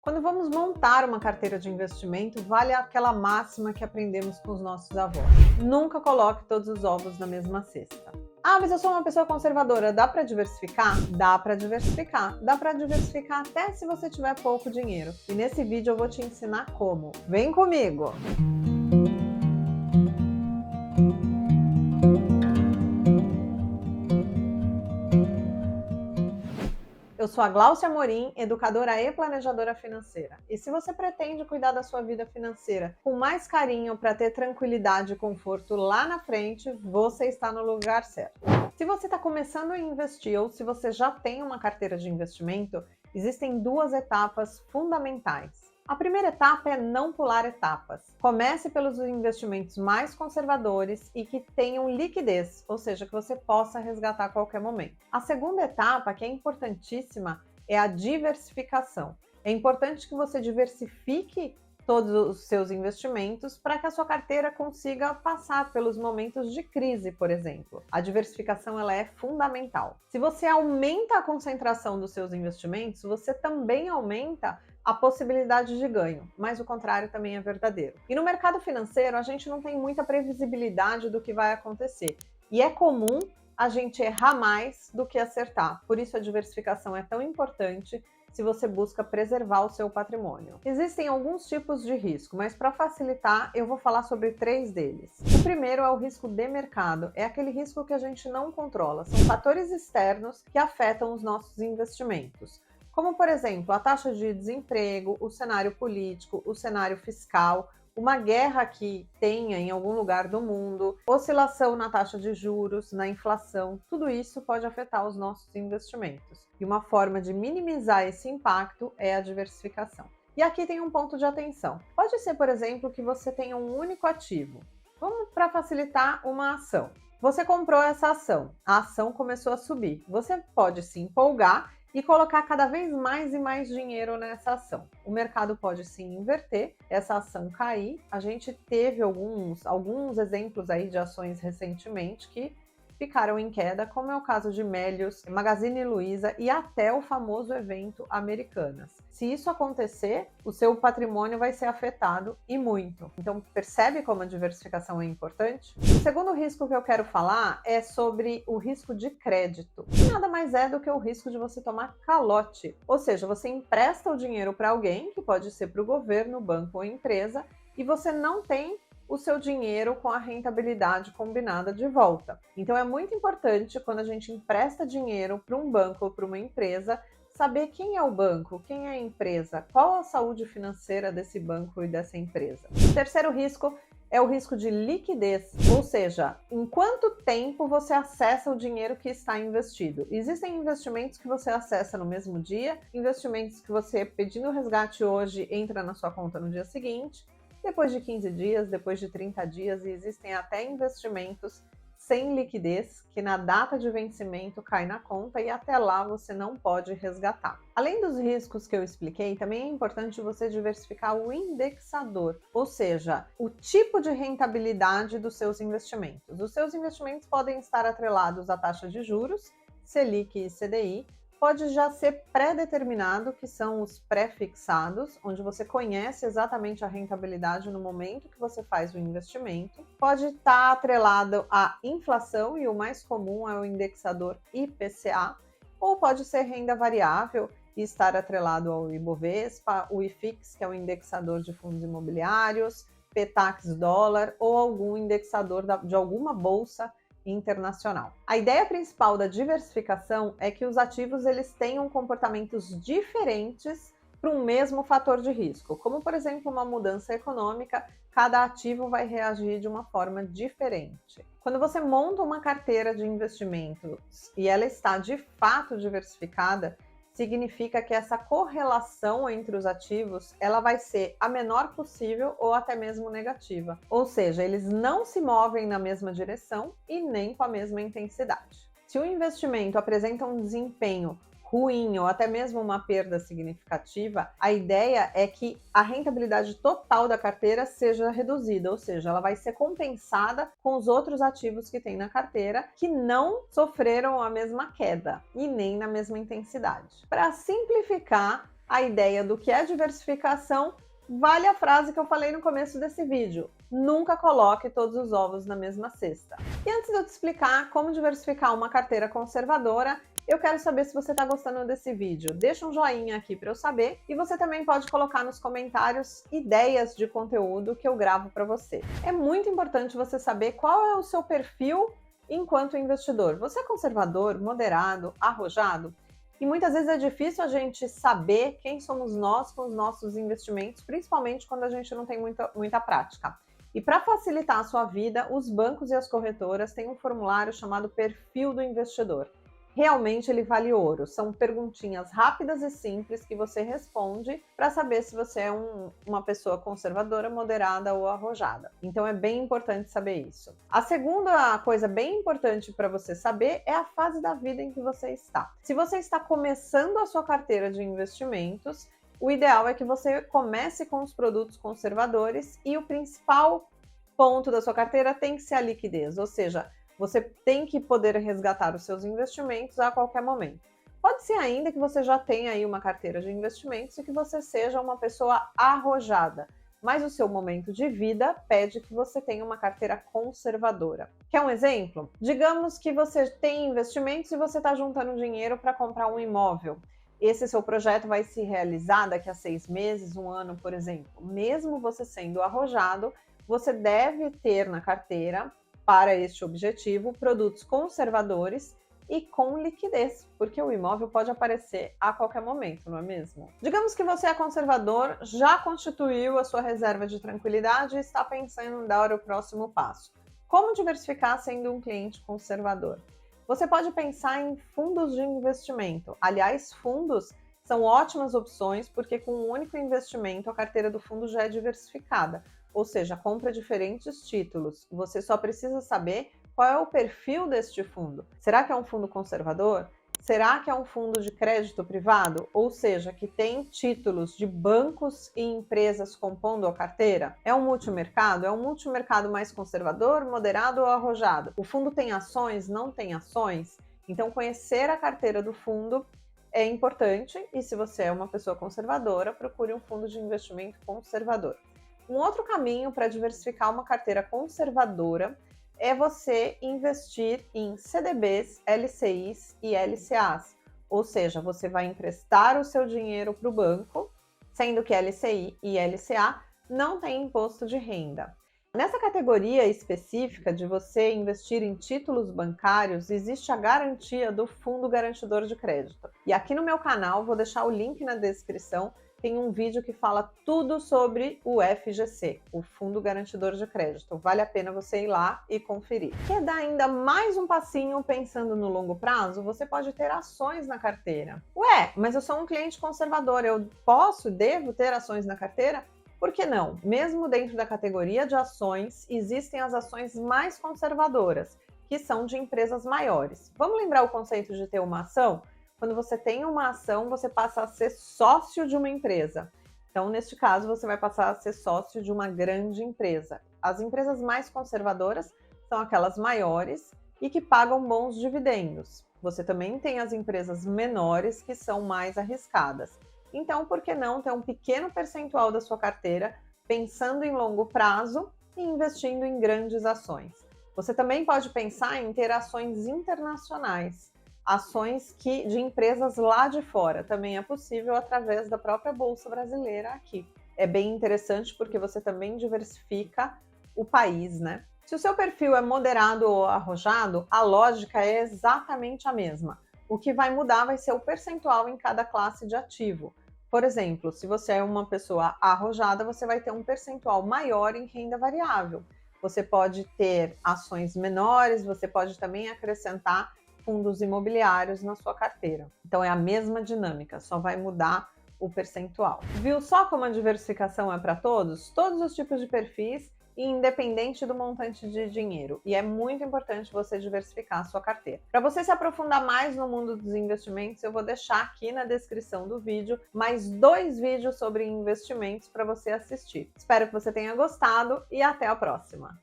Quando vamos montar uma carteira de investimento, vale aquela máxima que aprendemos com os nossos avós. Nunca coloque todos os ovos na mesma cesta. Ah, mas eu sou uma pessoa conservadora, dá para diversificar? Dá para diversificar. Dá para diversificar até se você tiver pouco dinheiro. E nesse vídeo eu vou te ensinar como. Vem comigo! Eu sou a Gláucia Amorim, educadora e planejadora financeira. E se você pretende cuidar da sua vida financeira com mais carinho para ter tranquilidade e conforto lá na frente, você está no lugar certo. Se você está começando a investir ou se você já tem uma carteira de investimento, existem duas etapas fundamentais. A primeira etapa é não pular etapas. Comece pelos investimentos mais conservadores e que tenham liquidez, ou seja, que você possa resgatar a qualquer momento. A segunda etapa, que é importantíssima, é a diversificação. É importante que você diversifique todos os seus investimentos para que a sua carteira consiga passar pelos momentos de crise, por exemplo. A diversificação ela é fundamental. Se você aumenta a concentração dos seus investimentos, você também aumenta a possibilidade de ganho, mas o contrário também é verdadeiro. E no mercado financeiro, a gente não tem muita previsibilidade do que vai acontecer. E é comum a gente errar mais do que acertar. Por isso a diversificação é tão importante se você busca preservar o seu patrimônio. Existem alguns tipos de risco, mas para facilitar, eu vou falar sobre 3 deles. O primeiro é o risco de mercado. É aquele risco que a gente não controla. São fatores externos que afetam os nossos investimentos. Como, por exemplo, a taxa de desemprego, o cenário político, o cenário fiscal, uma guerra que tenha em algum lugar do mundo, oscilação na taxa de juros, na inflação, tudo isso pode afetar os nossos investimentos. E uma forma de minimizar esse impacto é a diversificação. E aqui tem um ponto de atenção. Pode ser, por exemplo, que você tenha um único ativo. Vamos para facilitar uma ação. Você comprou essa ação, a ação começou a subir. Você pode se empolgar e colocar cada vez mais e mais dinheiro nessa ação. O mercado pode sim inverter, essa ação cair. A gente teve alguns exemplos aí de ações recentemente que ficaram em queda, como é o caso de Melius, Magazine Luiza e até o famoso evento Americanas. Se isso acontecer, o seu patrimônio vai ser afetado e muito. Então, percebe como a diversificação é importante? O segundo risco que eu quero falar é sobre o risco de crédito, que nada mais é do que o risco de você tomar calote. Ou seja, você empresta o dinheiro para alguém, que pode ser para o governo, banco ou empresa, e você não tem o seu dinheiro com a rentabilidade combinada de volta. Então é muito importante, quando a gente empresta dinheiro para um banco ou para uma empresa, saber quem é o banco, quem é a empresa, qual a saúde financeira desse banco e dessa empresa. O terceiro risco é o risco de liquidez, ou seja, em quanto tempo você acessa o dinheiro que está investido. Existem investimentos que você acessa no mesmo dia, investimentos que você, pedindo resgate hoje, entra na sua conta no dia seguinte, depois de 15 dias, depois de 30 dias, e existem até investimentos sem liquidez, que na data de vencimento cai na conta e até lá você não pode resgatar. Além dos riscos que eu expliquei, também é importante você diversificar o indexador, ou seja, o tipo de rentabilidade dos seus investimentos. Os seus investimentos podem estar atrelados à taxa de juros, Selic e CDI, pode já ser pré-determinado, que são os pré-fixados, onde você conhece exatamente a rentabilidade no momento que você faz o investimento. Pode estar atrelado à inflação, e o mais comum é o indexador IPCA, ou pode ser renda variável e estar atrelado ao Ibovespa, o IFIX, que é o indexador de fundos imobiliários, Petax dólar, ou algum indexador de alguma bolsa internacional. A ideia principal da diversificação é que os ativos eles tenham comportamentos diferentes para um mesmo fator de risco, como por exemplo uma mudança econômica, cada ativo vai reagir de uma forma diferente. Quando você monta uma carteira de investimentos e ela está de fato diversificada, significa que essa correlação entre os ativos ela vai ser a menor possível ou até mesmo negativa. Ou seja, eles não se movem na mesma direção e nem com a mesma intensidade. Se o investimento apresenta um desempenho ruim ou até mesmo uma perda significativa, a ideia é que a rentabilidade total da carteira seja reduzida, ou seja, ela vai ser compensada com os outros ativos que tem na carteira que não sofreram a mesma queda e nem na mesma intensidade. Para simplificar, a ideia do que é diversificação, vale a frase que eu falei no começo desse vídeo: nunca coloque todos os ovos na mesma cesta. E antes de eu te explicar como diversificar uma carteira conservadora, eu quero saber se você está gostando desse vídeo. Deixa um joinha aqui para eu saber, e você também pode colocar nos comentários ideias de conteúdo que eu gravo para você. É muito importante você saber qual é o seu perfil enquanto investidor. Você é conservador, moderado, arrojado? E muitas vezes é difícil a gente saber quem somos nós com os nossos investimentos, principalmente quando a gente não tem muita prática. E para facilitar a sua vida, os bancos e as corretoras têm um formulário chamado Perfil do Investidor. Realmente ele vale ouro. São perguntinhas rápidas e simples que você responde para saber se você é uma pessoa conservadora, moderada ou arrojada. Então é bem importante saber isso. A segunda coisa bem importante para você saber é a fase da vida em que você está. Se você está começando a sua carteira de investimentos, o ideal é que você comece com os produtos conservadores, e o principal ponto da sua carteira tem que ser a liquidez, ou seja, você tem que poder resgatar os seus investimentos a qualquer momento. Pode ser ainda que você já tenha aí uma carteira de investimentos e que você seja uma pessoa arrojada, mas o seu momento de vida pede que você tenha uma carteira conservadora. Quer um exemplo? Digamos que você tem investimentos e você está juntando dinheiro para comprar um imóvel. Esse seu projeto vai se realizar daqui a 6 meses, 1 ano, por exemplo. Mesmo você sendo arrojado, você deve ter na carteira, para este objetivo, produtos conservadores e com liquidez, porque o imóvel pode aparecer a qualquer momento, não é mesmo? Digamos que você é conservador, já constituiu a sua reserva de tranquilidade e está pensando em dar o próximo passo. Como diversificar sendo um cliente conservador? Você pode pensar em fundos de investimento. Aliás, fundos são ótimas opções porque com um único investimento a carteira do fundo já é diversificada. Ou seja, compra diferentes títulos. Você só precisa saber qual é o perfil deste fundo. Será que é um fundo conservador? Será que é um fundo de crédito privado? Ou seja, que tem títulos de bancos e empresas compondo a carteira? É um multimercado? É um multimercado mais conservador, moderado ou arrojado? O fundo tem ações? Não tem ações? Então, conhecer a carteira do fundo é importante, e se você é uma pessoa conservadora, procure um fundo de investimento conservador. Um outro caminho para diversificar uma carteira conservadora é você investir em CDBs, LCIs e LCAs. Ou seja, você vai emprestar o seu dinheiro para o banco, sendo que LCI e LCA não têm imposto de renda. Nessa categoria específica de você investir em títulos bancários, existe a garantia do Fundo Garantidor de Crédito. E aqui no meu canal, vou deixar o link na descrição, tem um vídeo que fala tudo sobre o FGC, o Fundo Garantidor de Crédito. Vale a pena você ir lá e conferir. Quer dar ainda mais um passinho pensando no longo prazo? Você pode ter ações na carteira. Ué, mas eu sou um cliente conservador, eu devo ter ações na carteira? Por que não? Mesmo dentro da categoria de ações, existem as ações mais conservadoras, que são de empresas maiores. Vamos lembrar o conceito de ter uma ação? Quando você tem uma ação, você passa a ser sócio de uma empresa. Então, neste caso, você vai passar a ser sócio de uma grande empresa. As empresas mais conservadoras são aquelas maiores e que pagam bons dividendos. Você também tem as empresas menores que são mais arriscadas. Então, por que não ter um pequeno percentual da sua carteira pensando em longo prazo e investindo em grandes ações? Você também pode pensar em ter ações internacionais. Ações de empresas lá de fora. Também é possível através da própria Bolsa Brasileira aqui. É bem interessante porque você também diversifica o país, né? Se o seu perfil é moderado ou arrojado, a lógica é exatamente a mesma. O que vai mudar vai ser o percentual em cada classe de ativo. Por exemplo, se você é uma pessoa arrojada, você vai ter um percentual maior em renda variável. Você pode ter ações menores, você pode também acrescentar fundos imobiliários na sua carteira. Então é a mesma dinâmica, só vai mudar o percentual. Viu só como a diversificação é para todos? Todos os tipos de perfis e independente do montante de dinheiro. E é muito importante você diversificar a sua carteira. Para você se aprofundar mais no mundo dos investimentos, eu vou deixar aqui na descrição do vídeo mais 2 vídeos sobre investimentos para você assistir. Espero que você tenha gostado e até a próxima!